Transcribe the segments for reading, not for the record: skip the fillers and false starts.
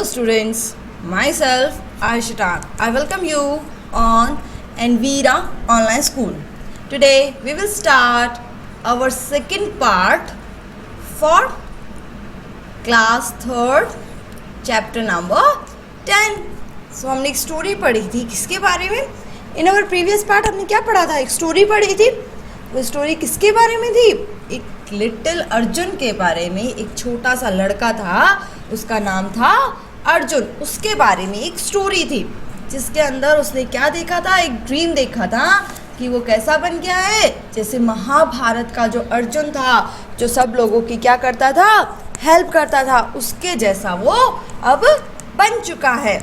students, myself Aishita. I welcome you on Envira Online School. Today we will start our second part for class 3rd chapter number 10. So हमने एक story पढ़ी थी किसके बारे में? इन our previous part हमने क्या पढ़ा था? एक स्टोरी पढ़ी थी. वो स्टोरी किसके बारे में थी? एक लिटिल अर्जुन के बारे में. एक छोटा सा लड़का था, उसका नाम था अर्जुन. उसके बारे में एक स्टोरी थी जिसके अंदर उसने क्या देखा था? एक ड्रीम देखा था कि वो कैसा बन गया है, जैसे महाभारत का जो अर्जुन था, जो सब लोगों की क्या करता था? हेल्प करता था. उसके जैसा वो अब बन चुका है.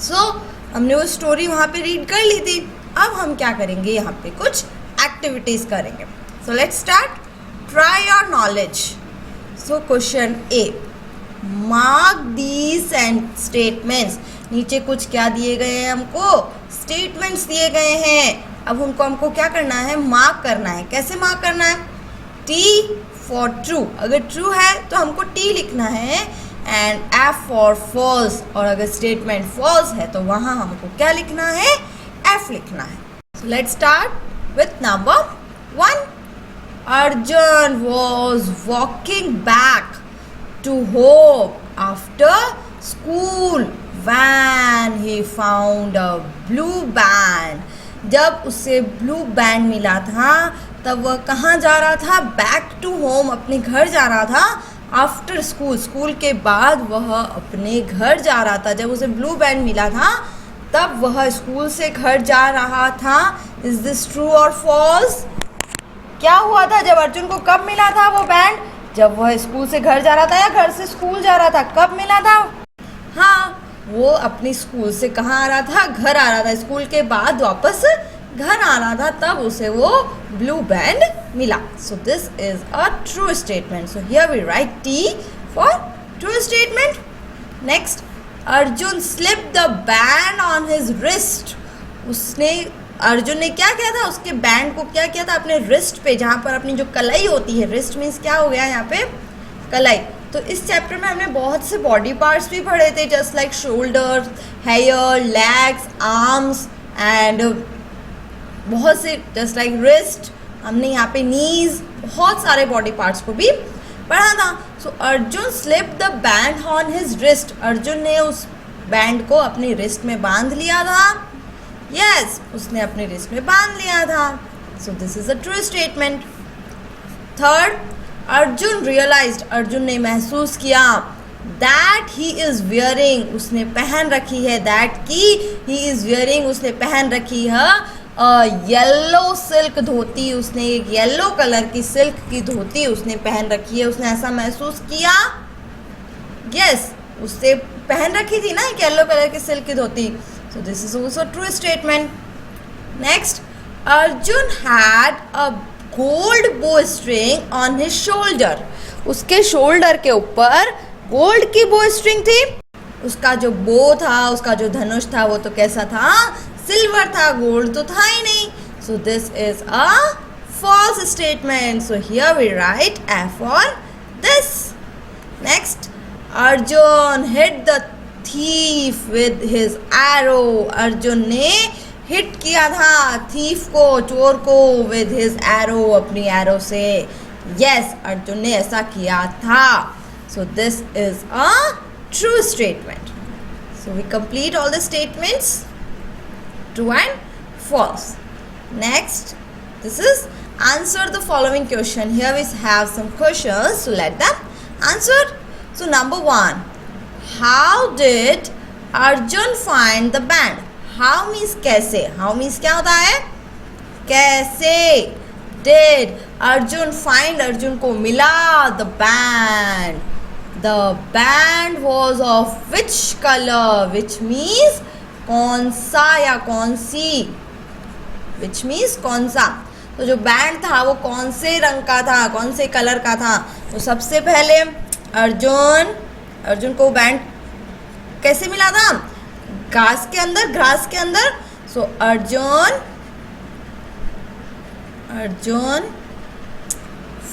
सो हमने वो स्टोरी वहाँ पे रीड कर ली थी. अब हम क्या करेंगे? यहाँ पे कुछ एक्टिविटीज़ करेंगे. So let's start. Try your knowledge. So question A, mark these and statements. नीचे कुछ क्या दिए गए हैं? हमको स्टेटमेंट्स दिए गए हैं. अब हमको क्या करना है? मार्क करना है. कैसे मार्क करना है? T for true. अगर ट्रू है तो हमको टी लिखना है, एंड एफ फॉर फॉल्स. और अगर स्टेटमेंट फॉल्स है तो वहाँ हमको क्या लिखना है? एफ लिखना है. So let's start with number 1. Arjun was walking back to home after school when he found a blue band. जब उसे ब्लू बैंड मिला था तब वह कहाँ जा रहा था? बैक टू होम, अपने घर जा रहा था. आफ्टर स्कूल, स्कूल के बाद वह अपने घर जा रहा था. जब उसे ब्लू बैंड मिला था तब वह स्कूल से घर जा रहा था. इज दिस ट्रू और फॉल्स? क्या हुआ था जब अर्जुन को? कब मिला था वो बैंड? जब वह स्कूल से घर जा रहा था या घर से स्कूल जा रहा था? कब मिला था? हाँ, वो अपनी स्कूल से कहाँ आ रहा था? घर आ रहा था. स्कूल के बाद वापस घर आ रहा था, तब उसे वो ब्लू बैंड मिला. So this is a true statement. So here we write T for true statement. Next, Arjun slip the band on his wrist. Arjun ने क्या किया था? उसके बैंड को क्या किया था? अपने रिस्ट पे, जहाँ पर अपनी जो कलाई होती है, रिस्ट मीन्स क्या हो गया यहाँ पे? कलाई. तो इस चैप्टर में हमने बहुत से बॉडी पार्ट्स भी पढ़े थे, just like shoulder, hair, legs, arms and बहुत से, जस्ट लाइक रिस्ट. हमने यहाँ पे नीज, बहुत सारे बॉडी पार्ट्स को भी पढ़ा था. So Arjun slip the band on his wrist. Arjun ने उस बैंड को अपनी रिस्ट में बांध लिया था. यस, उसने अपने रिस्ट में बांध लिया था. So this is a true statement. Third, Arjun realized. Arjun ने महसूस किया दैट ही इज वियरिंग. उसने पहन रखी है. दैट की ही इज वियरिंग. उसने पहन रखी है येलो सिल्क धोती. उसने एक येलो कलर की सिल्क की धोती उसने पहन रखी है. उसने ऐसा महसूस किया. यस, उससे पहन रखी थी ना एक येलो कलर की सिल्क की धोती. So this is also a true statement. Next, Arjun had a gold bowstring on his shoulder. उसके शोल्डर के ऊपर गोल्ड की bowstring थी. उसका जो बो था, उसका जो धनुष था, वो तो कैसा था? सिल्वर था, गोल्ड तो था ही नहीं. So this is a false statement. So here we write F for this. Next, Arjun hit the thief with his arrow. Arjun ने हिट किया था थीफ को, चोर को, with his arrow, अपनी एरो से. yes, अर्जुन ने ऐसा किया था. so this is a true statement. so we complete all the statements, true and false. Next, this is answer the following question. Here we have some questions, so let them answer. so number 1, how did Arjun find the band? How means कैसे. How means क्या होता है? कैसे. Did Arjun find, Arjun को मिला the band. The band was of which color? Which means कौन सा या कौन सी. Which means कौन सा. तो जो बैंड था वो कौन से रंग का था, कौन से कलर का था? तो सबसे पहले अर्जुन को बैंड कैसे मिला था? ग्रास के अंदर. सो Arjun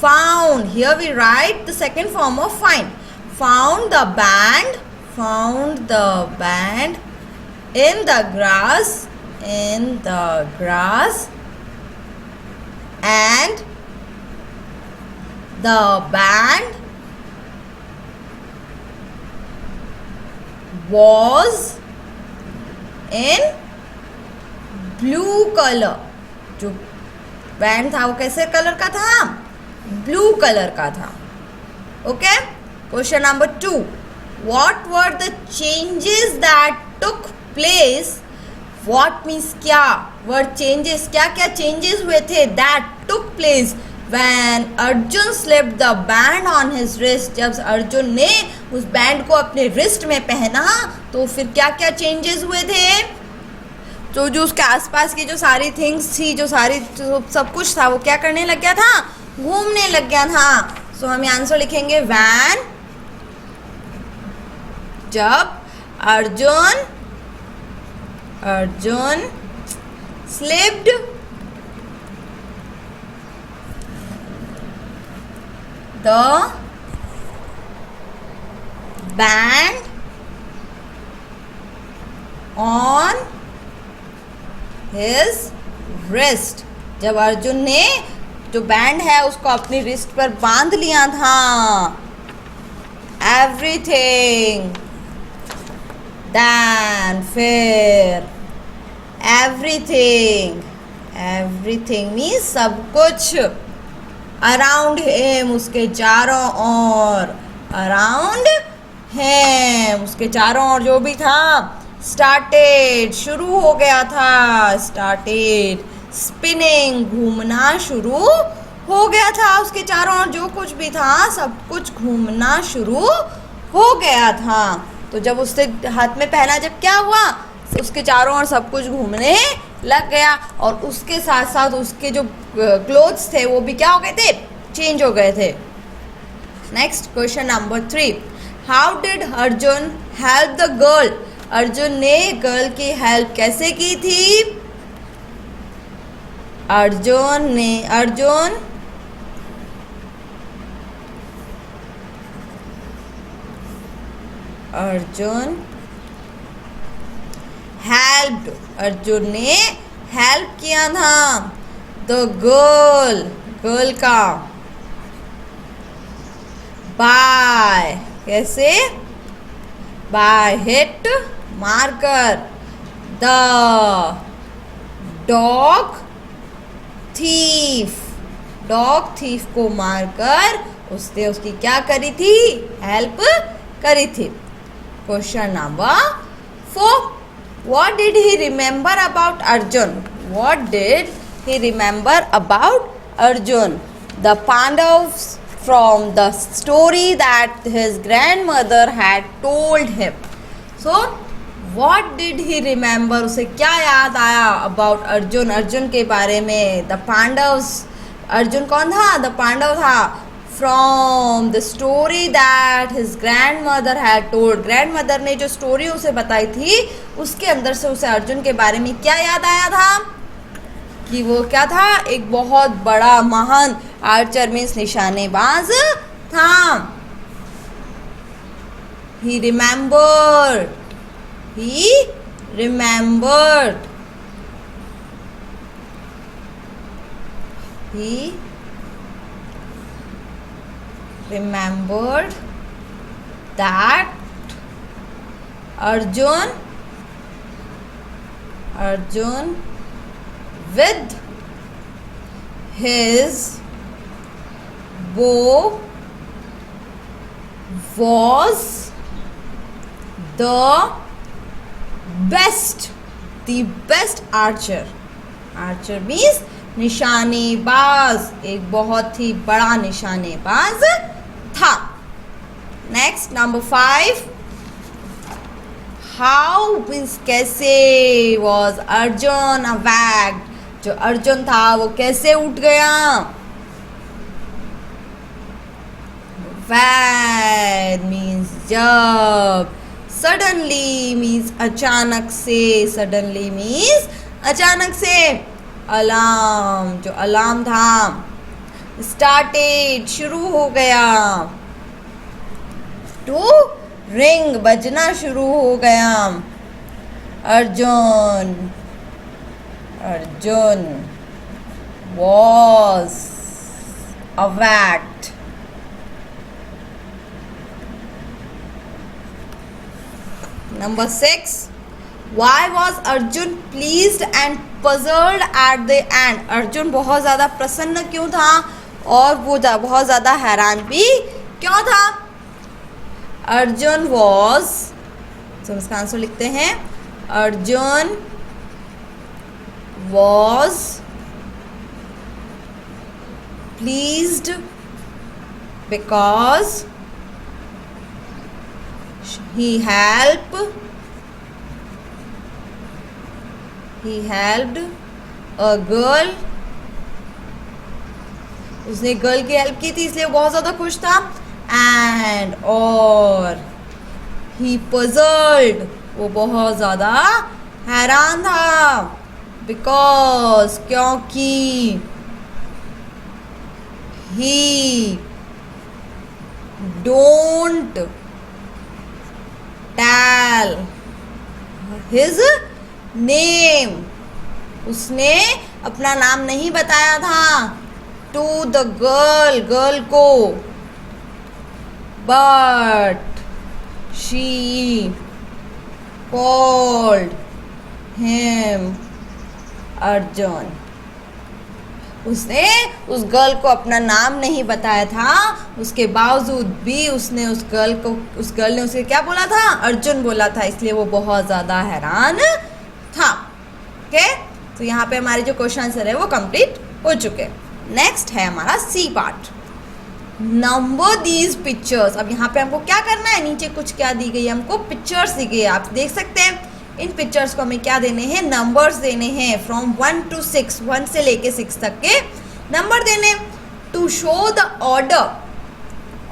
found. Here we write the second form of find. Found the band found the band in the grass and the band was in blue color. जो बैंड था वो कैसे कलर का था? ब्लू कलर का था. Okay. Question number 2. What were the changes that took place? What means क्या? Word changes. क्या क्या changes हुए थे? That took place when Arjun slipped the band on his wrist. जब अर्जुन ने उस बैंड को अपने रिस्ट में पहना तो फिर क्या क्या चेंजेस हुए थे? तो जो उसके आसपास की जो सारी थिंग्स थी, जो सब कुछ था, वो क्या करने लग गया था? घूमने लग गया था. सो हम आंसर लिखेंगे वैन. जब Arjun slipped the band on his wrist. जब अर्जुन ने जो बैंड है उसको अपनी रिस्ट पर बांध लिया था. एवरीथिंग. देन फिर एवरीथिंग मीन्स सब कुछ. अराउंड हिम उसके चारों ओर. अराउंड हिम उसके चारों ओर जो भी था. स्टार्टेड शुरू हो गया था. स्टार्टेड स्पिनिंग घूमना शुरू हो गया था. उसके चारों ओर जो कुछ भी था सब कुछ घूमना शुरू हो गया था. तो जब उससे हाथ में पहना, जब क्या हुआ? उसके चारों ओर सब कुछ घूमने लग गया और उसके साथ साथ उसके जो क्लोथ्स थे वो भी क्या हो गए थे? चेंज हो गए थे. Next question number 3. How did Arjun help the girl? Arjun ने गर्ल की हेल्प कैसे की थी? अर्जुन ने हेल्प किया था द गर्ल का. बाय कैसे? बाय हिट मारकर. द डॉग थीफ को मारकर उसने उसकी क्या करी थी? हेल्प करी थी. Question number 4. What did he remember about Arjun? The Pandavas from the story that his grandmother had told him. So, what did he remember? उसे क्या याद आया about अर्जुन के बारे में? The Pandavas. अर्जुन कौन था? The पांडव था. From the story that his grandmother had told. Grandmother ने जो स्टोरी उसे बताई थी उसके अंदर से उसे अर्जुन के बारे में क्या याद आया था? कि वो क्या था? एक बहुत बड़ा महान आर्चर मीन्स निशानेबाज था. He remembered that Arjun with his bow was the best archer. Archer means निशानेबाज. एक बहुत ही बड़ा निशानेबाज था. Next number 5. हाउ मीन्स कैसे वॉज अर्जुन अवैक्ड. जो अर्जुन था वो कैसे उठ गया? वैड मीन्स जब. सडनली मीन्स अचानक से. अलार्म जो अलार्म था. स्टार्टेड शुरू हो गया. टू रिंग बजना शुरू हो गया। Arjun Arjun was awaked. Number 6. Why was Arjun pleased and puzzled at the end? Arjun बहुत ज़्यादा प्रसन्न क्यों था और वो बहुत ज़्यादा हैरान भी क्यों था? अर्जुन was, तो इसका आंसर लिखते हैं, Arjun was pleased because he helped a girl. उसने गर्ल की हेल्प की थी इसलिए वो बहुत ज़्यादा खुश था। एंड और he puzzled, वो बहुत ज़्यादा हैरान था। बिकॉज, क्योंकि he don't tell his name, उसने अपना नाम नहीं बताया था to the गर्ल को, but she called him Arjun. उसने उस गर्ल को अपना नाम नहीं बताया था, उसके बावजूद भी उसने उस गर्ल ने उसे क्या बोला था? अर्जुन बोला था, इसलिए वो बहुत ज़्यादा हैरान था। ओके, तो यहाँ पे हमारे जो क्वेश्चन आंसर है वो कंप्लीट हो चुके। नेक्स्ट है हमारा C part, number these pictures. अब यहाँ पे हमको क्या करना है, नीचे कुछ क्या दी गई है, हमको पिक्चर्स दी गई है, आप देख सकते हैं। इन पिक्चर्स को हमें क्या देने हैं? नंबर्स देने हैं फ्रॉम 1 to 6, 1 से लेके 6 तक के नंबर देने। टू शो द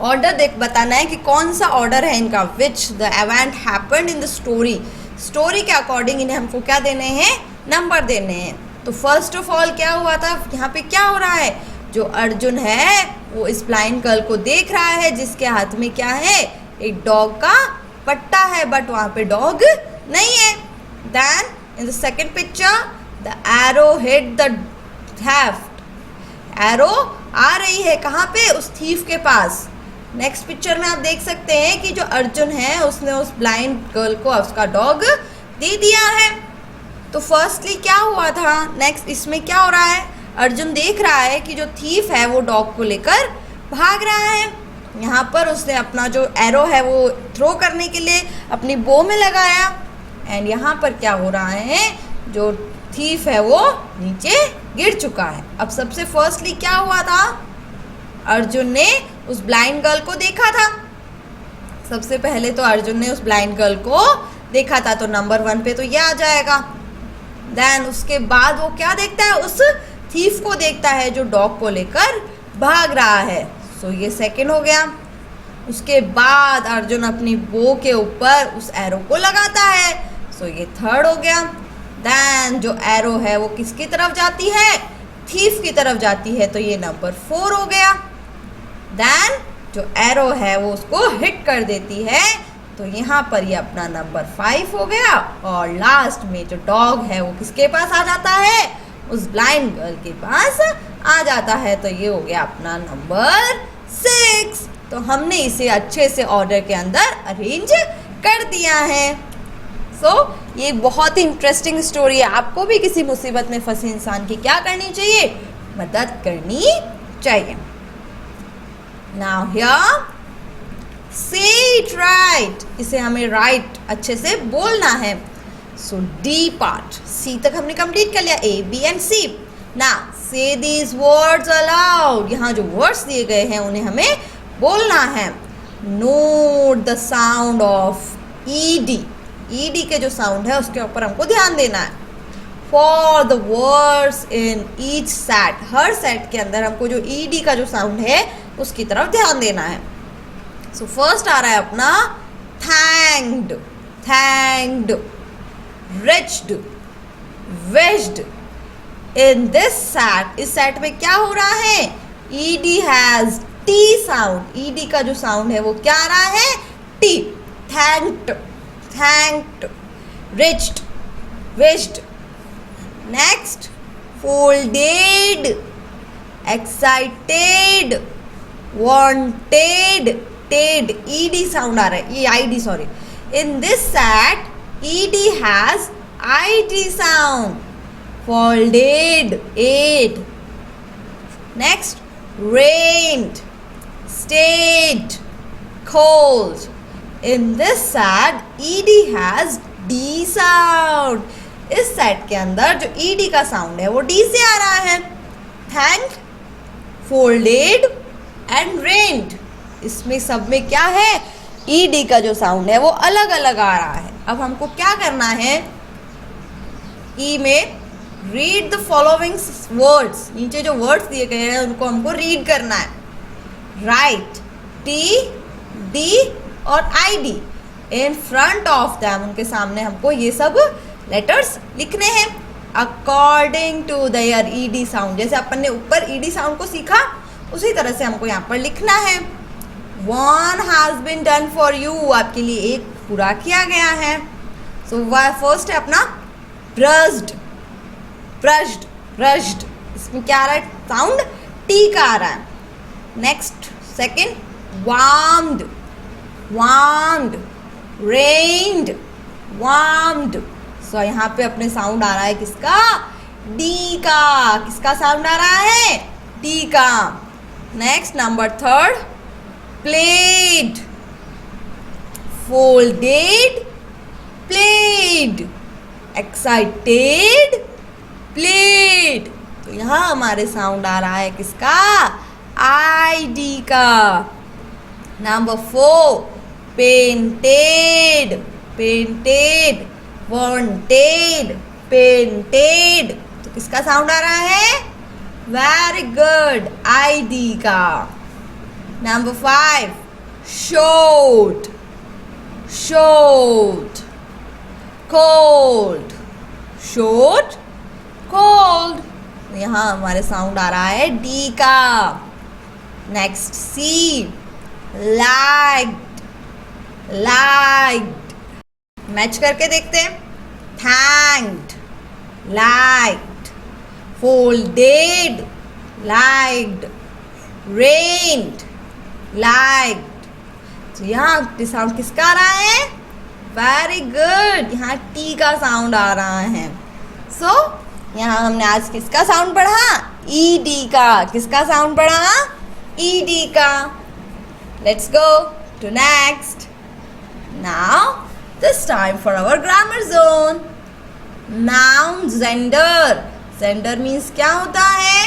ऑर्डर देख बताना है कि कौन सा ऑर्डर है इनका, which the event happened in the story के अकॉर्डिंग इन्हें हमको क्या देने हैं? नंबर देने हैं। तो फर्स्ट ऑफ ऑल क्या हुआ था, यहाँ पे क्या हो रहा है, जो अर्जुन है वो इस ब्लाइंड गर्ल को देख रहा है जिसके हाथ में क्या है? एक डॉग का पट्टा है, बट वहाँ पे डॉग नहीं है। Then in the second picture the arrow hit the theft, arrow आ रही है कहाँ पे? उस थीफ के पास। नेक्स्ट पिक्चर में आप देख सकते हैं कि जो अर्जुन है उसने उस ब्लाइंड गर्ल को उसका डॉग दे दिया है। तो फर्स्टली क्या हुआ था, नेक्स्ट इसमें क्या हो रहा है, अर्जुन देख रहा है कि जो थीफ है वो डॉग को लेकर भाग रहा है। यहाँ पर उसने अपना जो एरो है वो थ्रो करने के लिए अपनी बो में लगाया, एंड यहाँ पर क्या हो रहा है, जो थीफ है वो नीचे गिर चुका है। अब सबसे फर्स्टली क्या हुआ था, अर्जुन ने उस ब्लाइंड गर्ल को देखा था। सबसे पहले तो अर्जुन ने उस ब्लाइंड गर्ल को देखा था, तो नंबर 1 पे तो ये आ जाएगा। देन उसके बाद वो क्या देखता है, उस थीफ को देखता है जो डॉग को लेकर भाग रहा है। सो ये सेकंड हो गया। उसके बाद अर्जुन अपनी बो के ऊपर उस एरो को लगाता है। सो ये थर्ड हो गया। देन जो एरो है वो किसकी तरफ जाती है, थीफ की तरफ जाती है, तो ये नंबर 4 हो गया। देन जो एरो है वो उसको हिट कर देती है, तो यहाँ पर ये अपना नंबर 5 हो गया। और लास्ट में जो डॉग है वो किसके पास आ जाता है, उस ब्लाइंड गर्ल के पास आ जाता है, तो ये हो गया अपना नंबर 6। तो हमने इसे अच्छे से ऑर्डर के अंदर अरेंज कर दिया है। सो ये बहुत ही इंटरेस्टिंग स्टोरी है। आपको भी किसी मुसीबत में फंसे इंसान की क्या करनी चाहिए, मदद करनी चाहिए। नाउ हियर से इट राइट, इसे हमें राइट अच्छे से बोलना है। सो डी पार्ट, सी तक हमने कंप्लीट कर लिया, ए बी एंड सी। ना से दीज वर्ड्स अलाउड, यहाँ जो वर्ड्स दिए गए हैं उन्हें हमें बोलना है। Note the sound of ED, ED के जो साउंड है उसके ऊपर हमको ध्यान देना है। For the words in each set, her set के अंदर हमको जो ईडी का जो साउंड है उसकी तरफ ध्यान देना है। सो फर्स्ट आ रहा है अपना thanked, thanked, reached, wished. In this set, इस सेट में क्या हो रहा है, E D has T sound, E D का जो साउंड है वो क्या आ रहा है, T. thanked, thanked, reached, wished. Next, folded, excited, wanted, ted, ed sound आ रहा है, ये id sorry. In this set, ed has id sound. Folded, ate. Next, rained, stayed, cold. In this set, ed has d sound. इस set के अंदर जो ed का sound है वो d से आ रहा है. थैंक, फोल्डेड एंड रेंड, इसमें सब में क्या है, ed का जो साउंड है वो अलग अलग आ रहा है. अब हमको क्या करना है, ई में रीड द फॉलोइंग वर्ड्स, नीचे जो वर्ड्स दिए गए हैं उनको हमको रीड करना है. राइट, टी, डी और I D in front of them, उनके सामने हमको ये सब लेटर्स लिखने हैं according to their E D sound. जैसे अपन ने ऊपर ईडी साउंड को सीखा उसी तरह से हमको यहाँ पर लिखना है. One has been done for you, आपके लिए एक पूरा किया गया है. सो फर्स्ट है अपना ब्रश्ड, ब्रश्ड, ब्रश्ड, इसमें क्या आ रहा है, साउंड टी का आ रहा है. नेक्स्ट सेकंड वार्म्ड, वार्म्ड, रेन्ड, वार्म्ड. सो यहाँ पे अपने साउंड आ रहा है किसका, डी का. किसका साउंड आ रहा है, डी का. Next number third played, folded, played, excited, played. तो यहाँ हमारे साउंड आ रहा है किसका, आई डी का. Number four painted, painted, wanted, painted. तो किसका साउंड आ रहा है, वेरी गुड, आई डी का. Number five showed, showed, cold, showed, cold. यहाँ हमारे साउंड आ रहा है डी का. नेक्स्ट सी लाइक्ड, लाइक्ड. मैच करके देखते हैं. थैंक्ड, लाइक्ड, फोल्डेड, लाइक्ड, रेन्ड, लाइक्ड. तो यहाँ साउंड किसका आ रहा है, वेरी गुड, यहाँ टी का साउंड आ रहा है. सो यहाँ हमने आज किसका साउंड पढ़ा, ई डी का. किसका साउंड पढ़ा, ई डी का. Let's go to next. Now this time for our grammar zone. Noun gender. Gender means क्या होता है,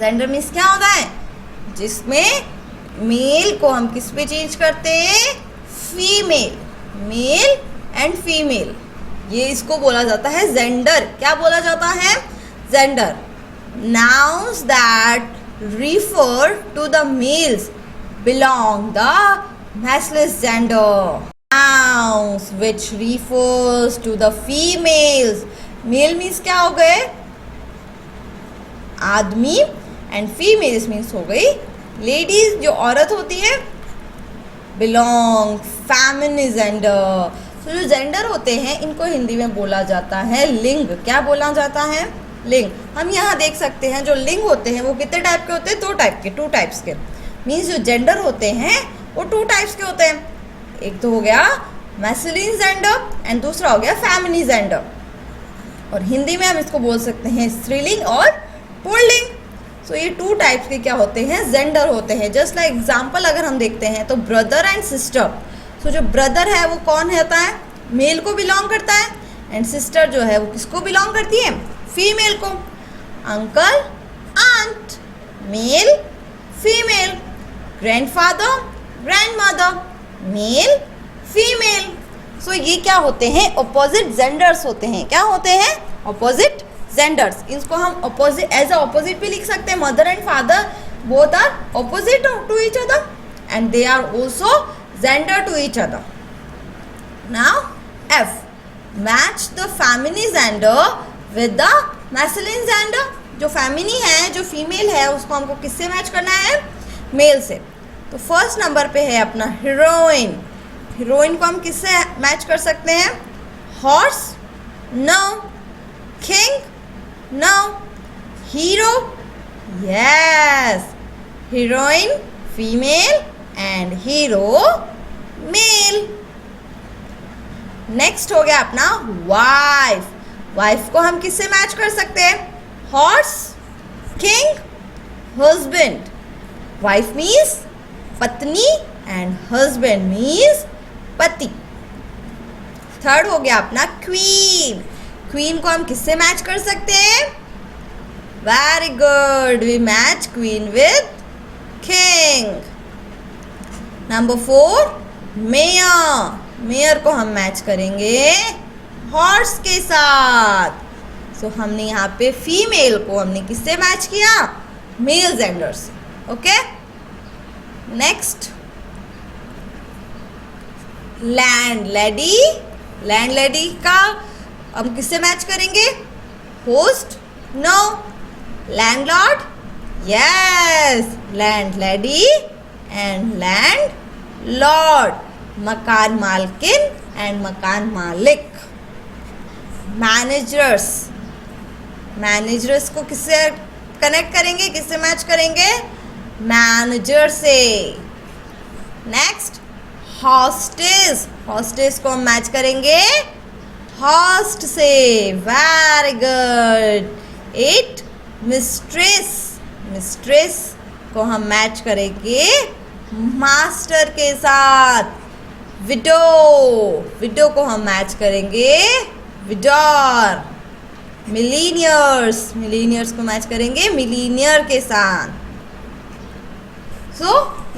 gender means क्या होता है, जिसमें मेल को हम किस पे चेंज करते हैं, फीमेल, मेल एंड फीमेल. ये इसको बोला जाता है जेंडर. क्या बोला जाता है, gender. Nouns that refer to the males belong the masculine gender. Nouns which refers to the females. Male means क्या हो गए, आदमी, एंड फीमेल्स मीन्स हो गई लेडीज, जो औरत होती है. Belong feminine gender. तो जो जेंडर होते हैं इनको हिंदी में बोला जाता है लिंग. क्या बोला जाता है, लिंग. हम यहाँ देख सकते हैं जो लिंग होते हैं वो कितने टाइप के होते हैं, दो टाइप के, टू टाइप्स के. मीन्स जो जेंडर होते हैं वो टू टाइप्स के होते हैं. एक तो हो गया मैस्कुलिन जेंडर एंड दूसरा हो गया फेमिनिन जेंडर. और हिंदी में हम इसको बोल सकते हैं स्त्रीलिंग और पुल्लिंग. सो ये टू टाइप्स के क्या होते हैं, जेंडर होते हैं. जस्ट लाइक एग्जांपल अगर हम देखते हैं तो ब्रदर एंड सिस्टर. सो जो ब्रदर है वो कौन होता है, मेल को बिलोंग करता है, एंड सिस्टर जो है वो किसको बिलोंग करती है, फीमेल को. Uncle, aunt, male, female. Grandfather, grandmother, male, female. So ये क्या होते हैं, ऑपोजिट जेंडर्स होते हैं. क्या होते हैं, ऑपोजिट जेंडर्स. इसको हम ऑपोजिट एज अ ऑपोजिट भी लिख सकते हैं. Mother and father both are opposite to each other and they are also gender to each other. Now F, match the feminine gender with the masculine gender. जो feminine है, जो female है, उसको हमको किससे मैच करना है, मेल से. तो फर्स्ट नंबर पे है अपना हीरोइन. हीरोइन को हम किससे मैच कर सकते हैं? Horse? No. King? No. Hero? Yes. Heroine female and hero male. Next हो गया अपना वाइफ। वाइफ को हम किससे मैच कर सकते हैं? Horse? King? Husband. Wife means पत्नी एंड हस्बैंड मीन्स पति। थर्ड हो गया अपना क्वीन। क्वीन को हम किससे मैच कर सकते हैं? Very good, we match queen with king. Number 4 mayor. Mayor को हम मैच करेंगे हॉर्स के साथ। सो हमने यहाँ पे फीमेल को हमने किससे मैच किया? मेल जेंडर से। Okay, next landlady. लैंडलेडी का हम किससे मैच करेंगे? Host? No. Landlord? Yes, landlady and landlord. मकान मालकिन एंड मकान मालिक। मैनेजर्स। मैनेजर्स को किससे कनेक्ट करेंगे, किससे मैच करेंगे? मैनेजर से। Next hostess. हॉस्टेस को हम मैच करेंगे हॉस्ट से। Very good. 8 मिस्ट्रेस। मिस्ट्रेस को हम मैच करेंगे मास्टर के साथ। विडो। विडो को हम मैच करेंगे विडोर। मिलीनियर्स। मिलीनियर्स को मैच करेंगे मिलीनियर के साथ। सो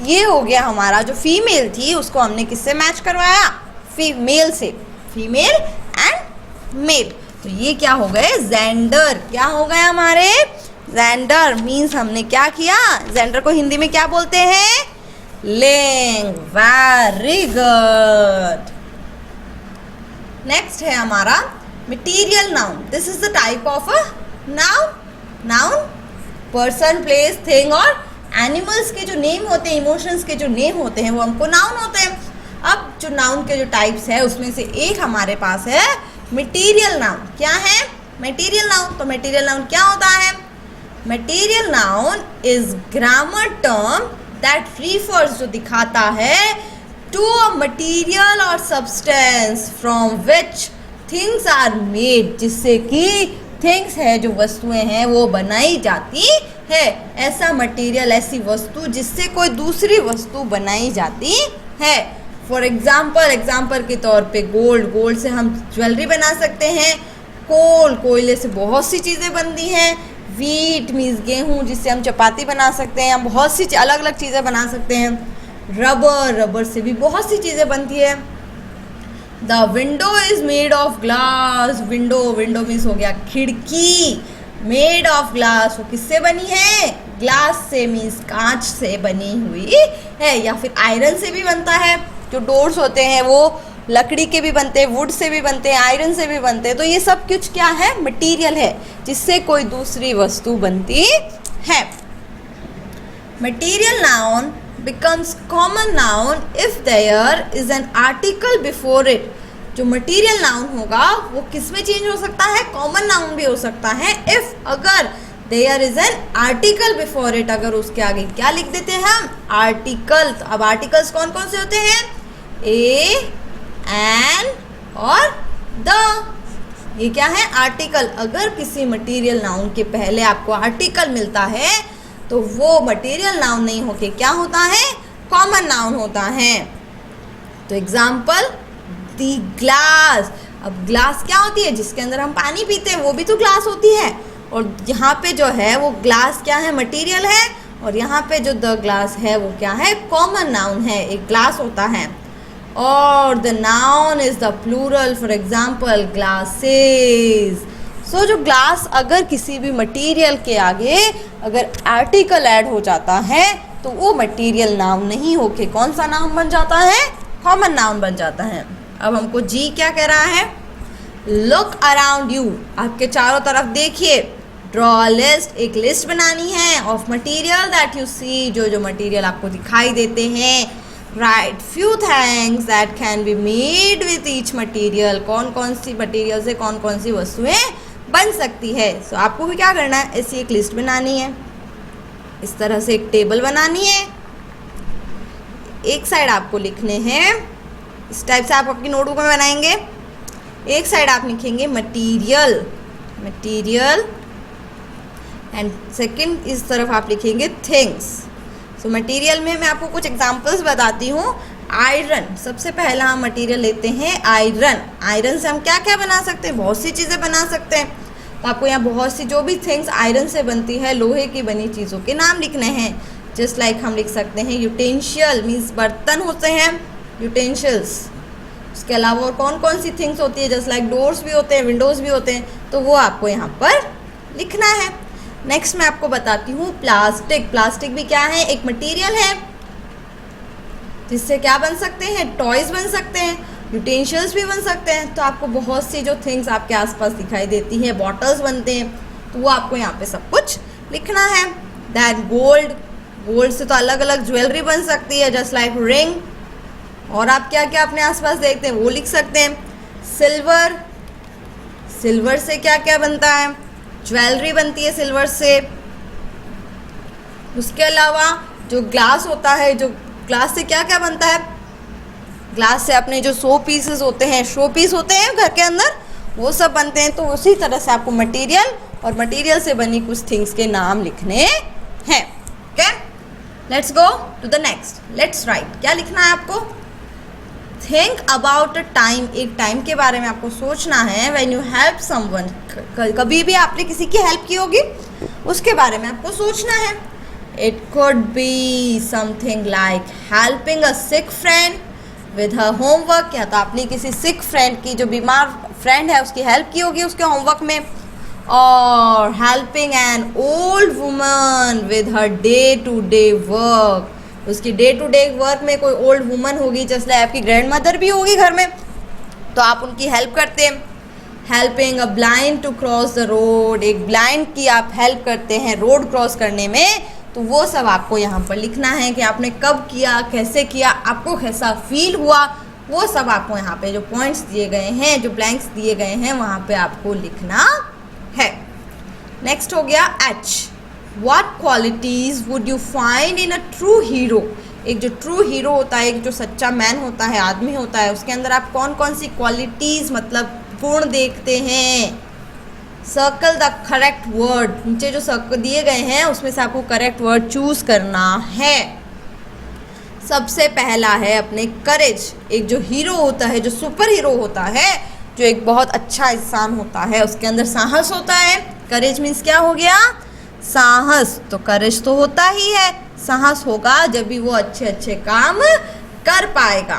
ये हो गया हमारा जो फीमेल थी उसको हमने किससे मैच करवाया? फीमेल से। Female and male. तो ये क्या हो गए? जेंडर। क्या हो गए हमारे? जेंडर मीन्स हमने क्या किया? जेंडर को हिंदी में क्या बोलते हैं? लिंग। Very good. नेक्स्ट है हमारा material noun. This is the type of a noun. Noun person, place, thing और एनिमल्स के जो नेम होते हैं, इमोशंस के जो नेम होते हैं वो हमको नाउन होते हैं। अब जो नाउन के जो टाइप्स है उसमें से एक हमारे पास है मटीरियल नाउन। क्या है मटीरियल नाउन? तो मटीरियल नाउन क्या होता है? Material noun is grammar term that refers, जो दिखाता है, टू अ मटीरियल और substance from which things are made, जिससे कि थिंग्स है जो वस्तुएं हैं वो बनाई जाती है। ऐसा मटेरियल, ऐसी वस्तु जिससे कोई दूसरी वस्तु बनाई जाती है। फॉर एग्जाम्पल के तौर पे गोल्ड। गोल्ड से हम ज्वेलरी बना सकते हैं। कोल, कोयले से बहुत सी चीज़ें बनती हैं। वीट मीन्स गेहूँ, जिससे हम चपाती बना सकते हैं। हम बहुत सी अलग अलग चीज़ें बना सकते हैं। रबर, रबर से भी बहुत सी चीज़ें बनती है। The window is made of glass. Window, window means हो गया खिड़की। मेड ऑफ ग्लास, वो किससे बनी है? ग्लास से, मीन्स कांच से बनी हुई है। या फिर आयरन से भी बनता है। जो डोर्स होते हैं वो लकड़ी के भी बनते हैं, वुड से भी बनते हैं, आयरन से भी बनते हैं। तो ये सब कुछ क्या है? मटेरियल है जिससे कोई दूसरी वस्तु बनती है। Material noun becomes common noun if there is an article before it। जो मटेरियल नाउन होगा वो किस में चेंज हो सकता है? कॉमन नाउन भी हो सकता है if, अगर there is an article before it, अगर उसके आगे क्या लिख देते हैं हम? आर्टिकल। तो अब आर्टिकल्स कौन कौन से होते हैं? ए, एन और द। ये क्या है? आर्टिकल। अगर किसी मटेरियल नाउन के पहले आपको आर्टिकल मिलता है तो वो मटेरियल नाउन नहीं होके क्या होता है? कॉमन नाउन होता है। तो एग्जाम्पल, दी ग्लास। अब ग्लास क्या होती है? जिसके अंदर हम पानी पीते हैं वो भी तो ग्लास होती है। और यहाँ पे जो है वो ग्लास क्या है? मटेरियल है। और यहाँ पे जो द ग्लास है वो क्या है? कॉमन नाउन है, एक ग्लास होता है। और the noun is the plural. For example glasses. So जो ग्लास, अगर किसी भी मटेरियल के आगे अगर आर्टिकल ऐड हो जाता है तो वो मटेरियल नाउन नहीं होके कौन सा नाउन बन जाता है? कॉमन नाउन बन जाता है। अब हमको जी क्या कह रहा है? Look around you. आपके चारों तरफ देखिए। ड्रॉ लिस्ट, एक लिस्ट बनानी है of material that you see, जो जो मटेरियल आपको दिखाई देते हैं। Right few things that can be made with each material, कौन कौन सी मटेरियल से कौन कौन सी वस्तुएं बन सकती है। सो आपको भी क्या करना है, ऐसी एक लिस्ट बनानी है, इस तरह से एक टेबल बनानी है, एक साइड आपको लिखने हैं, इस टाइप से आप अपनी नोटबुक में बनाएंगे, एक साइड आप लिखेंगे मटेरियल, मटेरियल एंड सेकंड इस तरफ आप लिखेंगे थिंग्स। सो मटेरियल में मैं आपको कुछ एग्जांपल्स बताती हूँ। आयरन, सबसे पहला हम मटेरियल लेते हैं आयरन। आयरन से हम क्या क्या बना सकते हैं, बहुत सी चीज़ें बना सकते हैं। तो आपको यहाँ बहुत सी जो भी थिंग्स आयरन से बनती है, लोहे की बनी चीज़ों के नाम लिखने हैं। जस्ट लाइक हम लिख सकते हैं यूटेंशियल, मीन्स बर्तन होते हैं यूटेंशियल्स। उसके अलावा और कौन कौन सी थिंग्स होती है, जस्ट लाइक डोर्स भी होते हैं, विंडोज़ भी होते हैं, तो वो आपको यहाँ पर लिखना है। नेक्स्ट मैं आपको बताती हूँ प्लास्टिक। प्लास्टिक भी क्या है, एक मटेरियल है जिससे क्या बन सकते हैं, टॉयज़ बन सकते हैं, यूटेंशियल्स भी बन सकते हैं। तो आपको बहुत सी जो थिंग्स आपके आसपास दिखाई देती है, बॉटल्स बनते हैं, तो वो आपको यहाँ पे सब कुछ लिखना है। दैन गोल्ड, गोल्ड से तो अलग अलग ज्वेलरी बन सकती है, जस्ट लाइक रिंग। और आप क्या क्या अपने आसपास देखते हैं वो लिख सकते हैं। सिल्वर, सिल्वर से क्या क्या बनता है, ज्वेलरी बनती है सिल्वर से। उसके अलावा जो ग्लास होता है, जो ग्लास से क्या क्या बनता है, ग्लास से अपने जो शो पीसेस होते हैं, शो पीस होते हैं घर के अंदर, वो सब बनते हैं। तो उसी तरह से आपको मटेरियल और मटेरियल से बनी कुछ थिंग्स के नाम लिखने हैं। Okay, let's go to the next. Let's write, क्या लिखना है आपको, थिंक अबाउट अ टाइम, एक टाइम के बारे में आपको सोचना है। व्हेन यू हेल्प समवन, कभी भी आपने किसी की हेल्प की होगी, उसके बारे में आपको सोचना है। It could be something like helping a sick friend with her homework, या तो आपने किसी सिक फ्रेंड की, जो बीमार फ्रेंड है, उसकी हेल्प की होगी उसके होमवर्क में। और helping an old woman with her day to day work, उसकी डे टू डे वर्क में कोई ओल्ड वुमन होगी, जैसे आपकी ग्रैंड मदर भी होगी घर में, तो आप उनकी हेल्प करते हैं। Helping a blind to cross the road, एक ब्लाइंड की आप हेल्प करते हैं रोड क्रॉस करने में, तो वो सब आपको यहाँ पर लिखना है कि आपने कब किया, कैसे किया, आपको कैसा फील हुआ, वो सब आपको यहाँ पे जो पॉइंट्स दिए गए हैं, जो ब्लैंक्स दिए गए हैं, वहाँ पे आपको लिखना है। नेक्स्ट हो गया H. What qualities would you find in a true hero? एक जो ट्रू हीरो होता है, एक जो सच्चा मैन होता है, आदमी होता है, उसके अंदर आप कौन कौन सी क्वालिटीज़, मतलब गुण देखते हैं। सर्कल द करेक्ट वर्ड, नीचे जो सर्कल दिए गए हैं उसमें से आपको करेक्ट वर्ड चूज करना है। सबसे पहला है अपने करेज। एक जो हीरो होता है, जो सुपर हीरो होता है, जो एक बहुत अच्छा इंसान होता है, उसके अंदर साहस होता है। करेज मीन्स क्या हो गया, साहस। तो करेज तो होता ही है, साहस होगा जब भी वो अच्छे अच्छे काम कर पाएगा।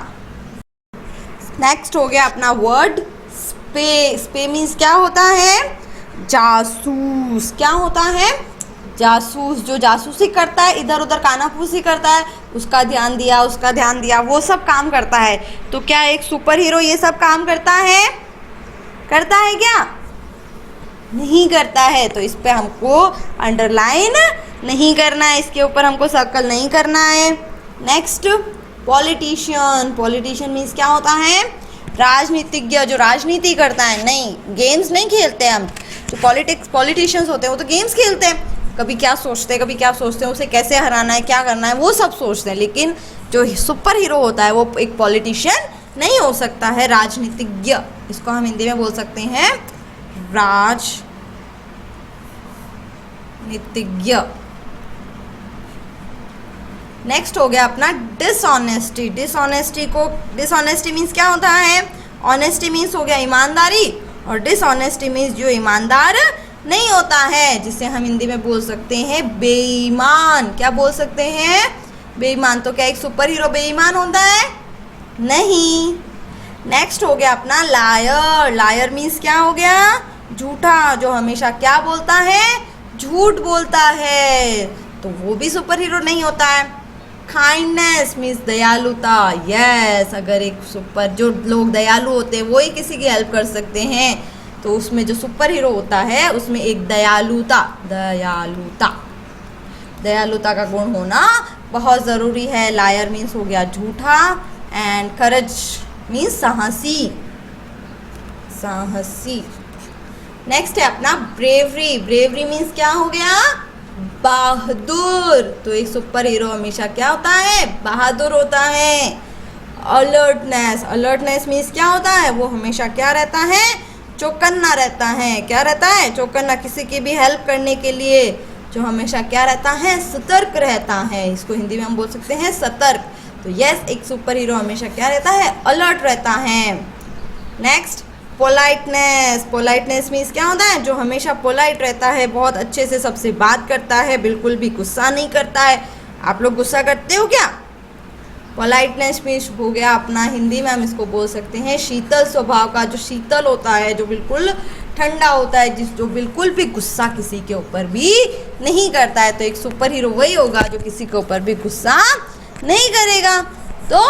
नेक्स्ट हो गया अपना वर्ड स्पे। स्पे मीन्स क्या होता है, जासूस। क्या होता है, जासूस। जो जासूसी करता है, इधर उधर कानाफूसी करता है, उसका ध्यान दिया, उसका ध्यान दिया, वो सब काम करता है। तो क्या एक सुपर हीरो ये सब काम करता है, करता है क्या, नहीं करता है। तो इस पे हमको अंडरलाइन नहीं करना है, इसके ऊपर हमको सर्कल नहीं करना है। Next politician. पॉलिटिशियन मीन्स क्या होता है, राजनीतिज्ञ, जो राजनीति करता है। नहीं, गेम्स नहीं खेलते हम। जो पॉलिटिशियंस होते हैं वो तो गेम्स खेलते हैं, कभी क्या सोचते हैं, कभी क्या सोचते हैं, उसे कैसे हराना है, क्या करना है, वो सब सोचते हैं। लेकिन जो सुपर हीरो होता है वो एक पॉलिटिशियन नहीं हो सकता है, राजनीतिज्ञ। इसको हम हिंदी में बोल सकते हैं राजनीतिज्ञ। नेक्स्ट हो गया अपना डिसऑनेस्टी। डिसऑनेस्टी मीन्स क्या होता है, ऑनेस्टी मीन्स हो गया ईमानदारी, और डिसऑनेस्टी मीन्स जो ईमानदार नहीं होता है, जिसे हम हिंदी में बोल सकते हैं बेईमान। क्या बोल सकते हैं, बेईमान। तो क्या एक सुपर हीरो बेईमान होता है, नहीं। नेक्स्ट हो गया अपना लायर। लायर मीन्स क्या हो गया, झूठा, जो हमेशा क्या बोलता है, झूठ बोलता है, तो वो भी सुपर हीरो नहीं होता है। काइंडनेस मीन्स दयालुता। यस, अगर एक सुपर, जो लोग दयालु होते हैं वो ही किसी की हेल्प कर सकते हैं, तो उसमें जो सुपर हीरो होता है उसमें एक दयालुता का गुण होना बहुत ज़रूरी है। लायर मीन्स हो गया झूठा, एंड करेज मीन्स साहसी, साहसी। नेक्स्ट है अपना ब्रेवरी। ब्रेवरी मीन्स क्या हो गया? बहादुर। तो एक सुपर हीरो हमेशा क्या होता है? बहादुर होता है। अलर्टनेस। अलर्टनेस मीन्स क्या होता है? वो हमेशा क्या रहता है? चौकन्ना रहता है। क्या रहता है? चौकन्ना। किसी की भी हेल्प करने के लिए जो हमेशा क्या रहता है? सतर्क रहता है। इसको हिंदी में हम बोल सकते हैं सतर्क। तो यस, एक सुपर हीरो हमेशा क्या रहता है? अलर्ट रहता है। Next politeness. पोलाइटनेस मीन्स क्या होता है? जो हमेशा पोलाइट रहता है, बहुत अच्छे से सबसे बात करता है, बिल्कुल भी गुस्सा नहीं करता है। आप लोग गुस्सा करते हो क्या? पोलाइटनेस मीन्स हो गया अपना, हिंदी में हम इसको बोल सकते हैं शीतल स्वभाव का। जो शीतल होता है, जो बिल्कुल ठंडा होता है, जो बिल्कुल भी गुस्सा किसी के ऊपर भी नहीं करता है। तो एक सुपर हीरो वही होगा जो किसी के ऊपर भी गुस्सा नहीं करेगा। तो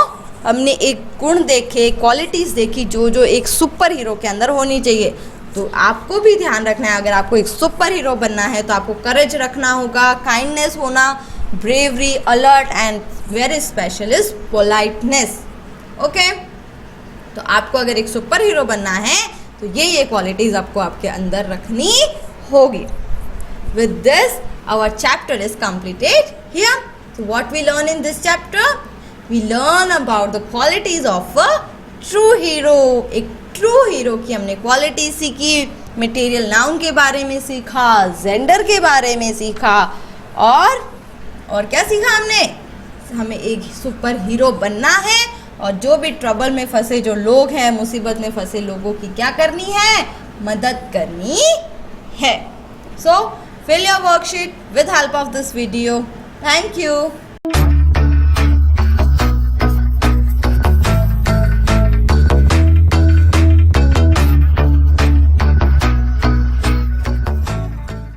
हमने एक गुण देखे, क्वालिटीज़ देखी जो जो एक सुपर हीरो के अंदर होनी चाहिए। तो आपको भी ध्यान रखना है, अगर आपको एक सुपर हीरो बनना है तो आपको करेज रखना होगा, काइंडनेस होना, bravery, alert, and very special is politeness. Okay, तो आपको अगर एक सुपर हीरो बनना है तो ये क्वालिटीज़ आपको आपके अंदर रखनी होगी। With this our chapter is completed here. So what we learn in this chapter? We learn about the qualities of a true hero. एक true hero की हमने quality सीखी, material noun के बारे में सीखा, gender के बारे में सीखा, और क्या सीखा हमने? हमें एक सुपर हीरो बनना है, और जो भी ट्रबल में फंसे जो लोग हैं, मुसीबत में फंसे लोगों की क्या करनी है? मदद करनी है। So fill your worksheet with help of this video. Thank you.